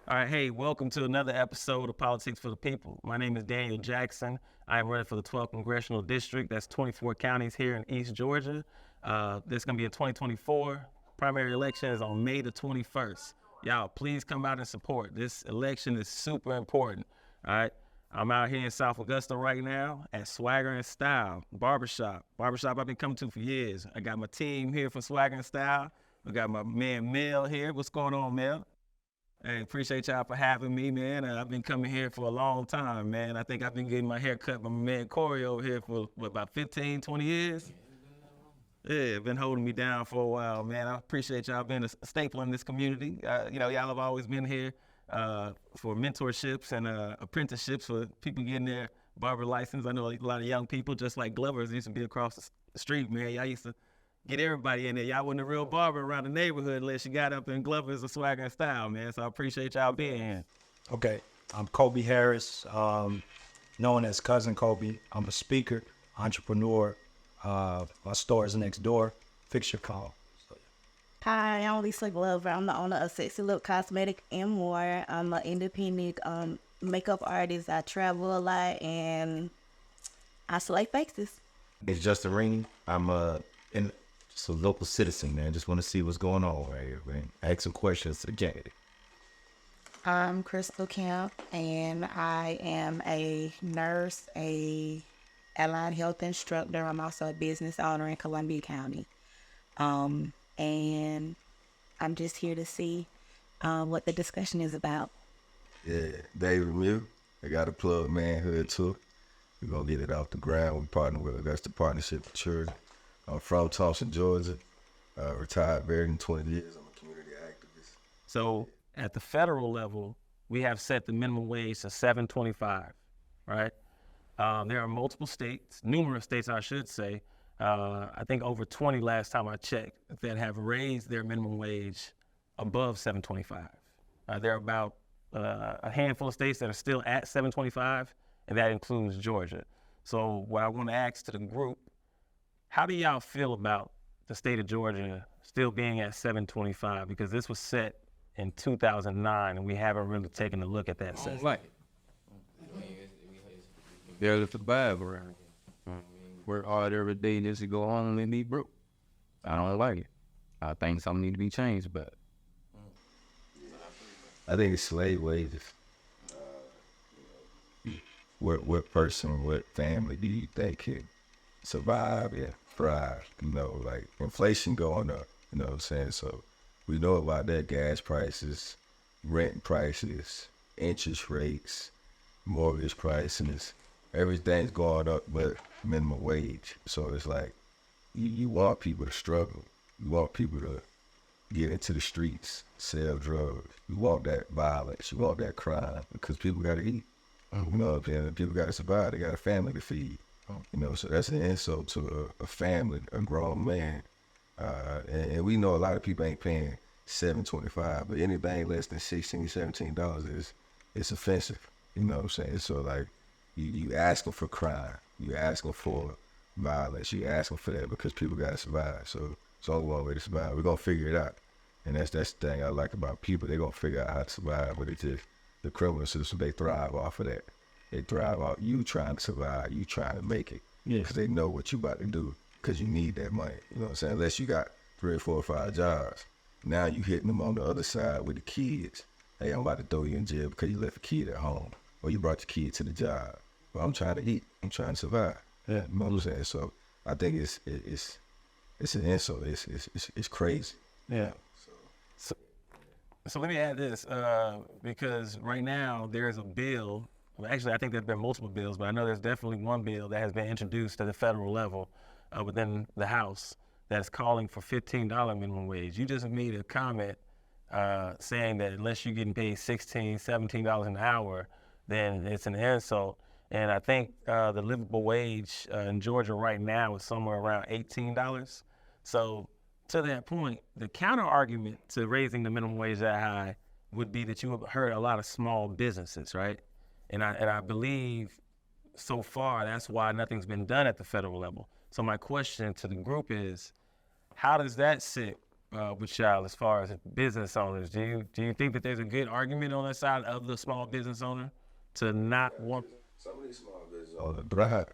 All right, hey, welcome to another episode of Politics for the People. My name is Daniel Jackson. I am running for the 12th Congressional District. That's 24 counties here in East Georgia. This is going to be in 2024. Primary election is on May the 21st. Y'all, please come out and support. This election is super important, all right? I'm out here in South Augusta right now at Swagger and Style, Barbershop. Barbershop I've been coming to for years. I got my team here for Swagger and Style. We got my man Mel here. What's going on, Mel? Hey, appreciate y'all for having me, man. I've been coming here for a long time, man. I think I've been getting my hair cut by my man Corey over here for about 15, 20 years. Yeah, been holding me down for a while, man. I appreciate y'all being a staple in this community. Y'all have always been here for mentorships and apprenticeships for people getting their barber license. I know a lot of young people, just like Glovers, used to be across the street, man. Y'all used to get everybody in there. Y'all wasn't a real barber around the neighborhood unless you got up in Glovers or Swagger and Style, man. So I appreciate y'all being here. Okay, I'm Kobe Harris, known as Cousin Kobe. I'm a speaker, entrepreneur. My store is next door. Fix your call. Hi, I'm Lisa Glover. I'm the owner of Sexy Look Cosmetic and more. I'm an independent makeup artist. I travel a lot and I slay faces. It's Justin Rainey. I'm just a local citizen, man. Just want to see what's going on right here, man. Ask some questions to the candidate. I'm Crystal Kemp, and I am a nurse, a allied health instructor. I'm also a business owner in Columbia County. And I'm just here to see what the discussion is about. Yeah, David Mew. I got to plug Manhood too. We're going to get it off the ground. We partner with Augusta Partnership for Children. I'm from Thompson, Georgia. Retired very in 20 years. I'm a community activist. So at the federal level, we have set the minimum wage to $7.25, right? There are multiple states, numerous states, I should say. I think over 20 last time I checked that have raised their minimum wage above $7.25. There are about a handful of states that are still at $7.25, and that includes Georgia. So what I want to ask to the group, how do y'all feel about the state of Georgia still being at $7.25? Because this was set in 2009, and we haven't really taken a look at that since. Like barely survive around here. Work hard every day just to go on and let me broke. I don't like it. I think something need to be changed, but I think it's slave wages. What person, what family do you think can survive and thrive? Like inflation going up, you know what I'm saying? So we know about that, gas prices, rent prices, interest rates, mortgage prices, everything's going up but minimum wage. So it's like, you want people to struggle. You want people to get into the streets, sell drugs. You want that violence. You want that crime because people got to eat. You know what I'm saying? People got to survive. They got a family to feed. So that's an insult to a family, a grown man. And we know a lot of people ain't paying $7.25, but anything less than $16, $17 it's offensive. You know what I'm saying? So like, you asking for crime, you asking for violence, you asking for that because people gotta survive. So it's only one way to survive. We're gonna figure it out. And that's the thing I like about people. They're gonna figure out how to survive, but it's just the criminal system, they thrive off of that. They thrive off you trying to survive, you trying to make it. Yeah. Because they know what you about to do because you need that money. You know what I'm saying? Unless you got 3 or 4 or 5 jobs. Now you hitting them on the other side with the kids. Hey, I'm about to throw you in jail because you left a kid at home or you brought your kid to the job. Well, I'm trying to eat. I'm trying to survive. Yeah. You know what I'm saying? So I think it's an insult. It's crazy. Yeah. So let me add this, because right now there's a bill. Well, actually, I think there's been multiple bills, but I know there's definitely one bill that has been introduced at the federal level within the House that's calling for $15 minimum wage. You just made a comment saying that unless you're getting paid $16, $17 an hour, then it's an insult. And I think the livable wage in Georgia right now is somewhere around $18. So to that point, the counter argument to raising the minimum wage that high would be that you have heard a lot of small businesses, right? And I believe so far that's why nothing's been done at the federal level. So my question to the group is, how does that sit with y'all as far as business owners. Do you think that there's a good argument on that side of the small business owner to not want? Some of these small businesses on the thrive,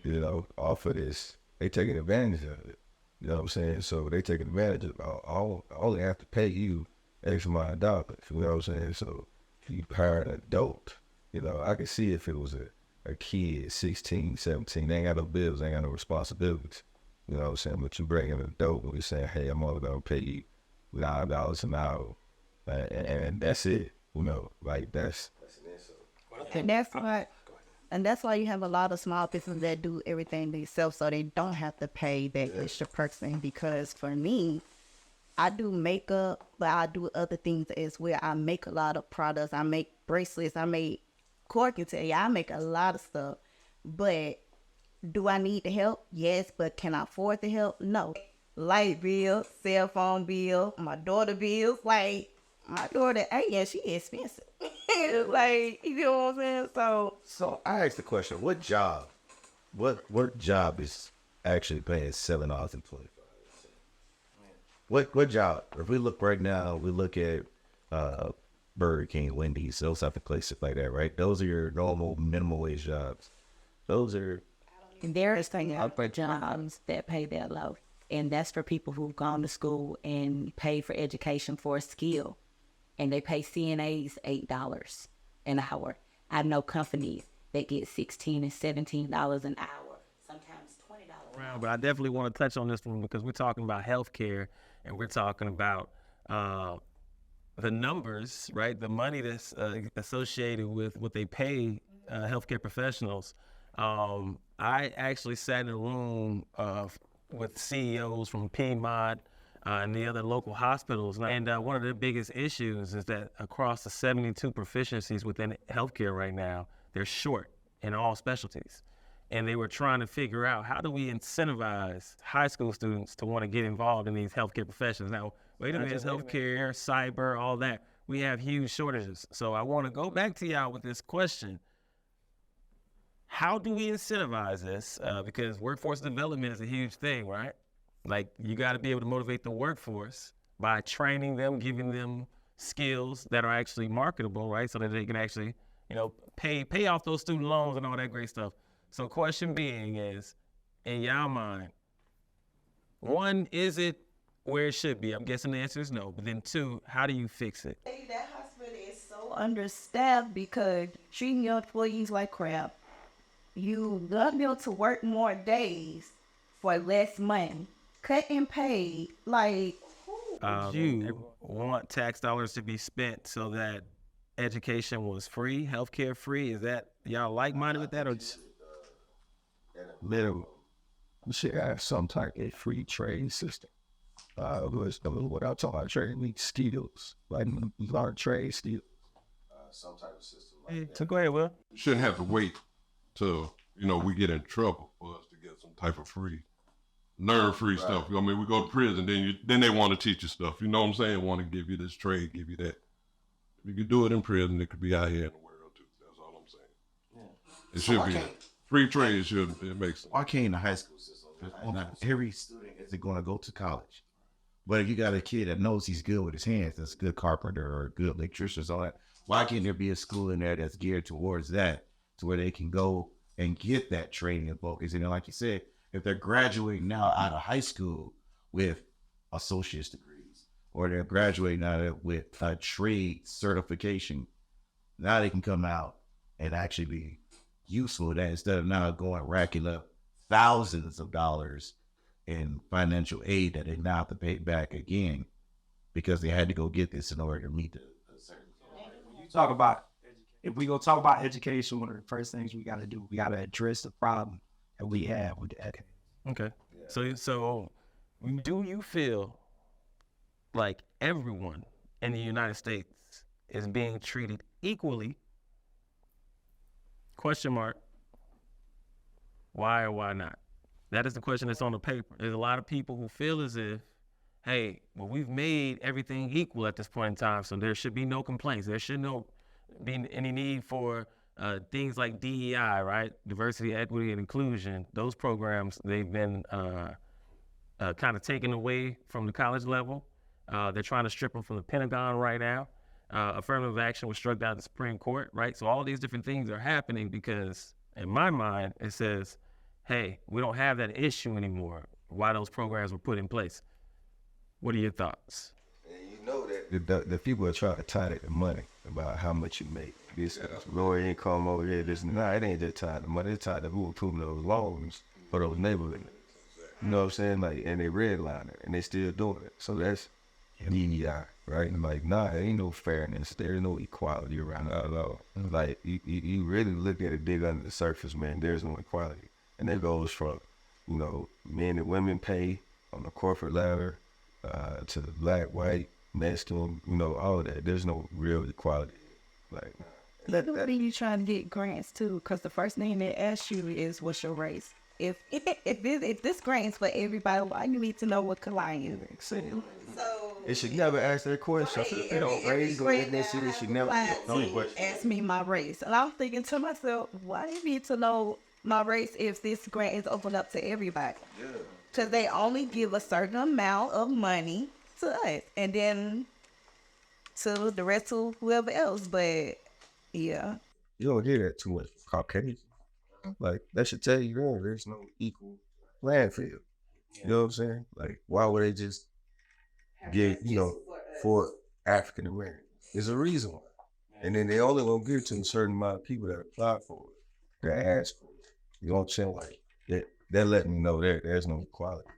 you know, off of this. They taking advantage of it. You know what I'm saying? So they taking advantage of all they have to pay you X amount of dollars. You know what I'm saying? So if you hire an adult, you know, I could see if it was a kid, 16, 17, they ain't got no bills, they ain't got no responsibilities. You know what I'm saying? But you bring in an adult and we saying, hey, I'm only gonna pay you $9 an hour. And that's it. You know, like that's an insult. And that's why you have a lot of small businesses that do everything themselves, so they don't have to pay that extra person. Because for me, I do makeup, but I do other things as well. I make a lot of products. I make bracelets. I make Cork can tell you, I make a lot of stuff. But do I need the help? Yes, but can I afford the help? No. Light bill, cell phone bill, my daughter bills. Like, my daughter, yeah, she expensive. Like, you know what I'm saying? So I asked the question: what job is actually paying $7.25? What job? If we look right now, we look at Burger King, Wendy's, those type of places like that, right? Those are your normal minimum wage jobs. Those are. And there is other jobs that pay that low. And that's for people who've gone to school and paid for education for a skill. And they pay CNAs $8 an hour. I know companies that get $16 and $17 an hour, sometimes $20. But I definitely want to touch on this one because we're talking about healthcare and we're talking about the numbers, right? The money that's associated with what they pay healthcare professionals. I actually sat in a room with CEOs from Piedmont and the other local hospitals. And one of the biggest issues is that across the 72 proficiencies within healthcare right now, they're short in all specialties. And they were trying to figure out, how do we incentivize high school students to want to get involved in these healthcare professions? Now, wait a minute, it's healthcare, cyber, all that. We have huge shortages. So I want to go back to y'all with this question. How do we incentivize this? Because workforce development is a huge thing, right? Like, you got to be able to motivate the workforce by training them, giving them skills that are actually marketable, right? So that they can actually, you know, pay off those student loans and all that great stuff. So question being is, in y'all mind, one, is it where it should be? I'm guessing the answer is no. But then two, how do you fix it? That hospital is so understaffed because treating your employees like crap. You love them to work more days for less money. Cutting pay, like, You want tax dollars to be spent so that education was free, healthcare free? Is that, y'all like-minded with that? Or just... Minimum. We should have some type of free trade system. What I'm talking about, trade means skills, like learn trade skills. Some type of system like that. So go ahead, Will. Shouldn't have to wait till, you know, we get in trouble for us to get some type of free, learn free stuff. I mean, we go to prison, then they want to teach you stuff. You know what I'm saying? Want to give you this trade, give you that. If you could do it in prison, it could be out here in the world too. That's all I'm saying. Yeah. It should be free trade. It makes sense. Why can't the high school system? Not every student isn't going to go to college. But if you got a kid that knows he's good with his hands, that's a good carpenter or a good electrician, all that, why can't there be a school in there that's geared towards that, to where they can go and get that training and focus? And then, like you said, if they're graduating now out of high school with associate's degrees, or they're graduating out with a trade certification, now they can come out and actually be useful with that, instead of now going racking up thousands of dollars in financial aid that they now have to pay back again because they had to go get this in order to meet the certain. When you talk about, if we go talk about education, one of the first things we got to do, we got to address the problem that we have with the education. Okay. Yeah. So do you feel like everyone in the United States is being treated equally? Question mark. Why or why not? That is the question that's on the paper. There's a lot of people who feel as if, hey, well, we've made everything equal at this point in time, so there should be no complaints. There should be any need for things like DEI, right? Diversity, equity, and inclusion. Those programs, they've been kind of taken away from the college level. They're trying to strip them from the Pentagon right now. Affirmative action was struck down at the Supreme Court, right? So all these different things are happening because, in my mind, it says, hey, we don't have that issue anymore. Why those programs were put in place. What are your thoughts? And you know that the people are trying to tie it to money about how much you make. This lower income over there, this nah, it ain't just tied to money. It's tied to who approving those loans for those neighborhoods. You know what I'm saying? Like, and they redline it, and they still doing it. So that's DEI, right? And like, nah, there ain't no fairness. There's no equality around it at all. Like, you really look at it, dig under the surface, man. There's no equality, and that goes from, you know, men and women pay on the corporate ladder to the black, white, Mexican, you know, all of that. There's no real equality. Like, What are you trying to get grants too? Because the first thing they ask you is, what's your race? If this grant is for everybody, why you need to know what client is? So it should never ask that question. They don't raise ethnicity. They should never ask me my race. And I'm thinking to myself, why do you need to know my race if this grant is open up to everybody? Because they only give a certain amount of money to us, and then to the rest of whoever else. But yeah, You don't hear that too much. Caucasian. Like, that should tell you, oh, there's no equal playing field. You know what I'm saying? Like, why would they just get, you know, for African Americans? There's a reason why. And then they only gonna give it to a certain amount of people that apply for it, that ask for it. You know what I'm saying? Like, they're letting me know there's no equality.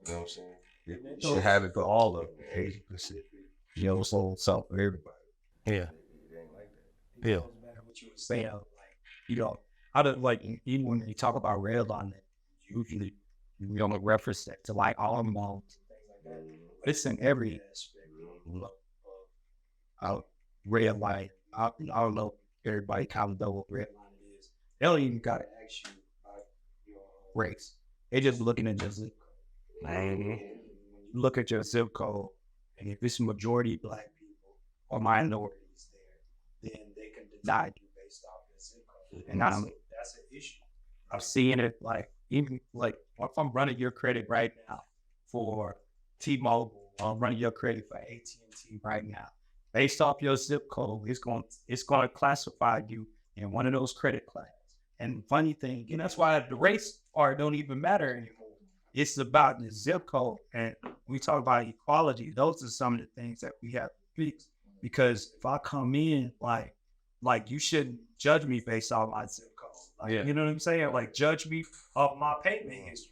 You know what I'm saying? They should have it for all of them, 80%. You know what I'm saying? Something for everybody. Yeah. Yeah. What you were saying, like, you know, I don't like, even when you talk about redlining, usually you don't reference that to like all loans and things like that. But it's in every aspect of red light. I don't know if everybody kind of know what red line is. They don't even gotta ask you about your race. They're just looking at your zip code. When you look at your zip code, and if it's majority black people or minorities there, then they can deny you based off your zip code. And that's an issue. I'm seeing it like, even like, if I'm running your credit right now for T-Mobile, I'm running your credit for AT&T right now. Based off your zip code, it's going to classify you in one of those credit classes. And the funny thing, and that's why the race part don't even matter anymore. It's about the zip code. And we talk about equality. Those are some of the things that we have to fix. Because if I come in, like you shouldn't judge me based off my zip code. Like, you know what I'm saying? Like, judge me off my payment history.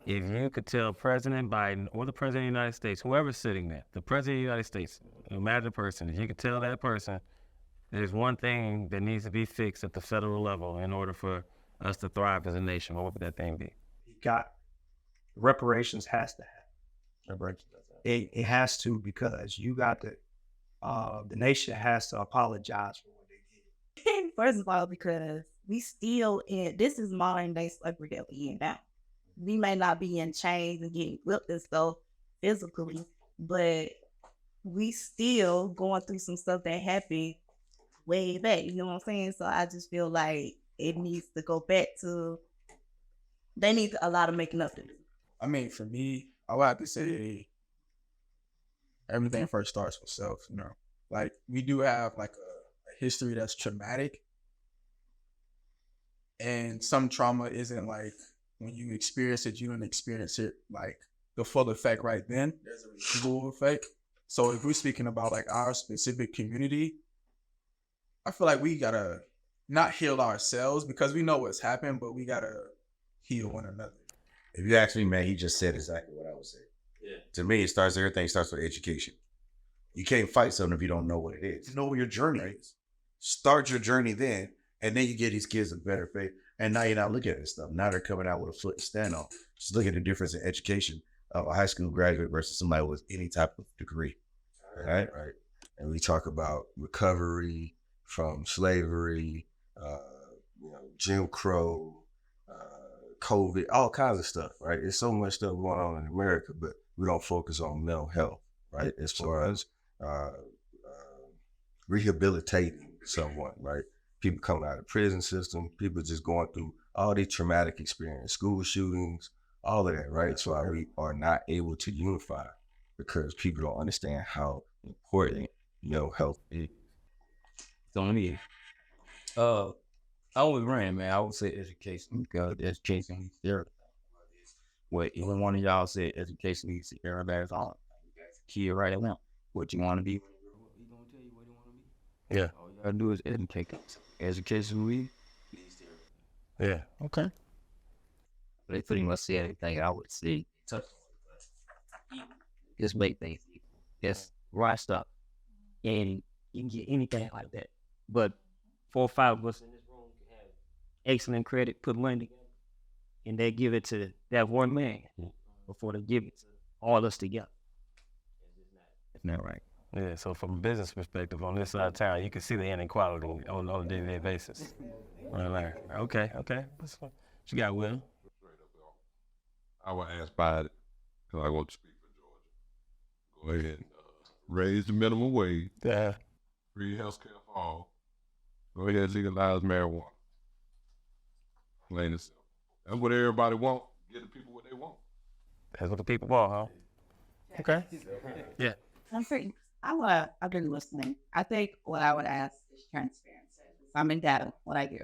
If you could tell President Biden or the President of the United States, whoever's sitting there, the President of the United States, no matter the person, if you could tell that person there's one thing that needs to be fixed at the federal level in order for us to thrive as a nation, what would that thing be? You got reparations has to happen. It has to, because you got the nation has to apologize for what they did. First of all, because we still this is modern day slavery that we in now. We may not be in chains and getting whipped and stuff physically, but we still going through some stuff that happened way back. You know what I'm saying? So I just feel like it needs to go back to, they need a lot of making up to do. I mean, for me, I would have to say everything first starts with self, you know. Like, we do have like a history that's traumatic, and some trauma isn't like, when you experience it, you don't experience it like the full effect right then. There's a residual effect. So if we're speaking about like our specific community, I feel like we gotta not heal ourselves, because we know what's happened, but we gotta heal one another. If you ask me, man, he just said exactly what I would say. Yeah. To me, everything starts with education. You can't fight something if you don't know what it is. You know what your journey is. Start your journey then, and then you get these kids a better faith. And now you're not looking at this stuff. Now they're coming out with a foot to stand on. Just look at the difference in education of a high school graduate versus somebody with any type of degree. Right. And we talk about recovery from slavery, Jim Crow, COVID, all kinds of stuff, right? There's so much stuff going on in America, but we don't focus on mental health, right? As far as rehabilitating someone, right? People coming out of the prison system, people just going through all these traumatic experiences, school shootings, all of that, right? So we are not able to unify because people don't understand how important, health is. So me, I was ran, man. I would say education because education needs therapy. What even one of y'all said, education needs to everybody's on. You got a kid right now. What you want to be? He gonna tell you what you want to be. Yeah. All you gotta do is educate. Education needs therapy. Yeah. Okay. They pretty much say everything I would say. Just make things easy. Just rise up. And you can get anything like that. But 4 or 5 of us in this room can have excellent credit, put money together, and they give it to that one man before they give it to all us together. It's not right. Yeah, so from a business perspective, on this side of town, you can see the inequality on a day-to-day basis. Right. Okay. What you got, Will? I would ask Biden, because I want to speak for Georgia. Go ahead and raise the minimum wage, Yeah. free health care for all. Go ahead and legalize marijuana. Plain and simple. That's what everybody want. Get the people what they want. That's what the people want, huh? Okay. Yeah. I've been listening. I think what I would ask is transparency. I'm in data, what I do.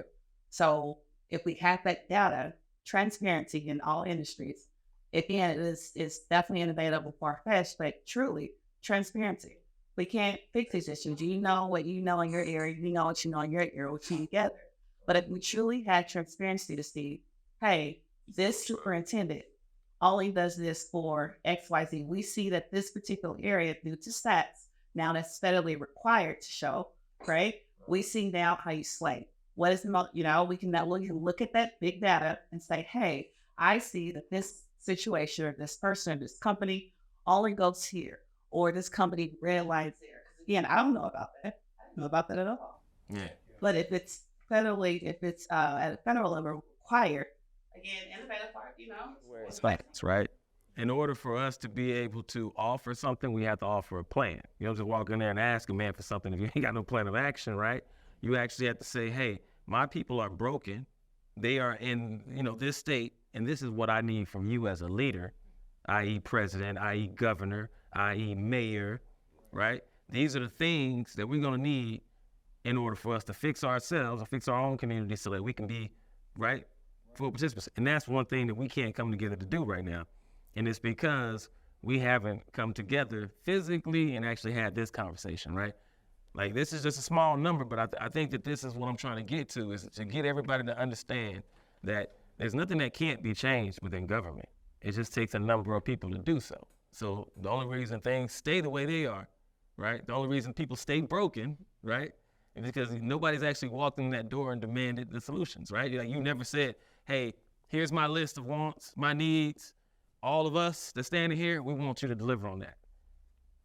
So if we have that data, transparency in all industries, again, it's definitely innovative, far-fetched, but truly transparency. We can't fix these issues. You know what you know in your area, you know what you know in your area, we'll keep together. But if we truly had transparency to see, hey, this superintendent only does this for XYZ. We see that this particular area, due to stats, now that's federally required to show, right? We see now how you slay. What is the most, we can look at that big data and say, hey, I see that this situation, or this person, or this company only goes here, or this company red lines there. Again, I don't know about that. I don't know about that at all. Yeah. But if it's at a federal level required, again, innovative part, It's facts, right? In order for us to be able to offer something, we have to offer a plan. You don't just walk in there and ask a man for something if you ain't got no plan of action, right? You actually have to say, hey, my people are broken. They are in, this state, and this is what I need from you as a leader, i.e. president, i.e. governor, i.e. mayor, right? These are the things that we're going to need in order for us to fix ourselves and fix our own community so that we can be, right, full participants. And that's one thing that we can't come together to do right now. And it's because we haven't come together physically and actually had this conversation, right? Like, this is just a small number, but I think that this is what I'm trying to get to, is to get everybody to understand that there's nothing that can't be changed within government. It just takes a number of people to do so. So the only reason things stay the way they are, right? The only reason people stay broken, right? Is because nobody's actually walked in that door and demanded the solutions, right? Like, you never said, hey, here's my list of wants, my needs. All of us that's standing here, we want you to deliver on that.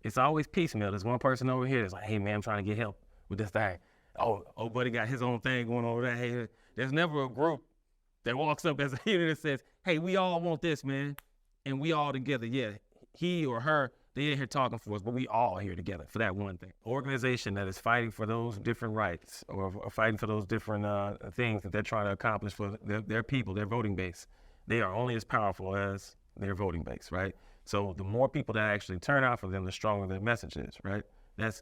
It's always piecemeal. There's one person over here that's like, hey, man, I'm trying to get help with this thing. Oh, buddy got his own thing going over there. Hey, there's never a group that walks up as a unit and says, hey, we all want this, man. And we all together, yeah, he or her, they ain't here talking for us, but we all here together for that one thing. Organization that is fighting for those different rights or fighting for those different things that they're trying to accomplish for their people, their voting base, they are only as powerful as their voting base, right? So the more people that actually turn out for them, the stronger their message is, right? That's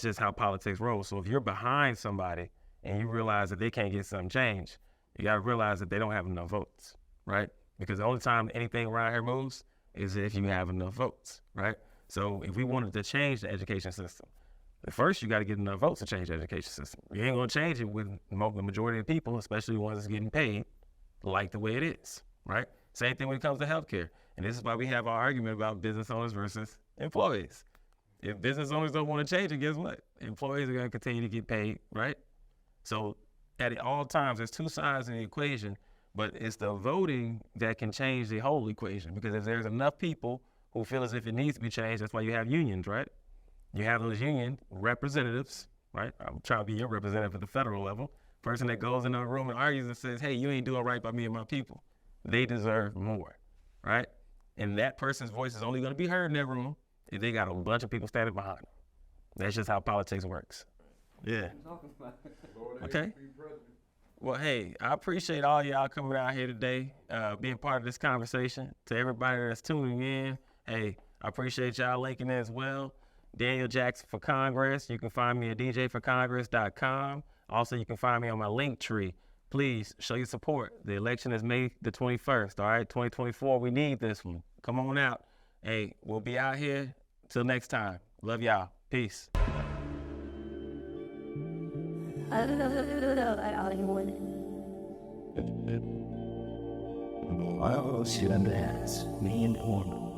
just how politics rolls. So if you're behind somebody and you realize that they can't get something changed, you got to realize that they don't have enough votes, right? Because the only time anything around here moves is if you have enough votes, right? So if we wanted to change the education system, first you got to get enough votes to change the education system. You ain't going to change it with the majority of people, especially the ones that's getting paid, like the way it is, right? Same thing when it comes to healthcare. And this is why we have our argument about business owners versus employees. If business owners don't want to change it, guess what? Employees are going to continue to get paid, right? So at all times, there's two sides in the equation, but it's the voting that can change the whole equation. Because if there's enough people who feel as if it needs to be changed, that's why you have unions, right? You have those union representatives, right? I'm trying to be your representative at the federal level. Person that goes in a room and argues and says, hey, you ain't doing right by me and my people. They deserve more, right? And that person's voice is only going to be heard in that room if they got a bunch of people standing behind them. That's just how politics works. Yeah. Okay. Well, hey, I appreciate all y'all coming out here today, being part of this conversation. To everybody that's tuning in, hey, I appreciate y'all linking in as well. Daniel Jackson for Congress. You can find me at djforcongress.com. Also, you can find me on my link tree. Please show your support. The election is May the 21st, all right? 2024, we need this one. Come on out. Hey, we'll be out here. Till next time. Love y'all. Peace. I was you and ass, me and one.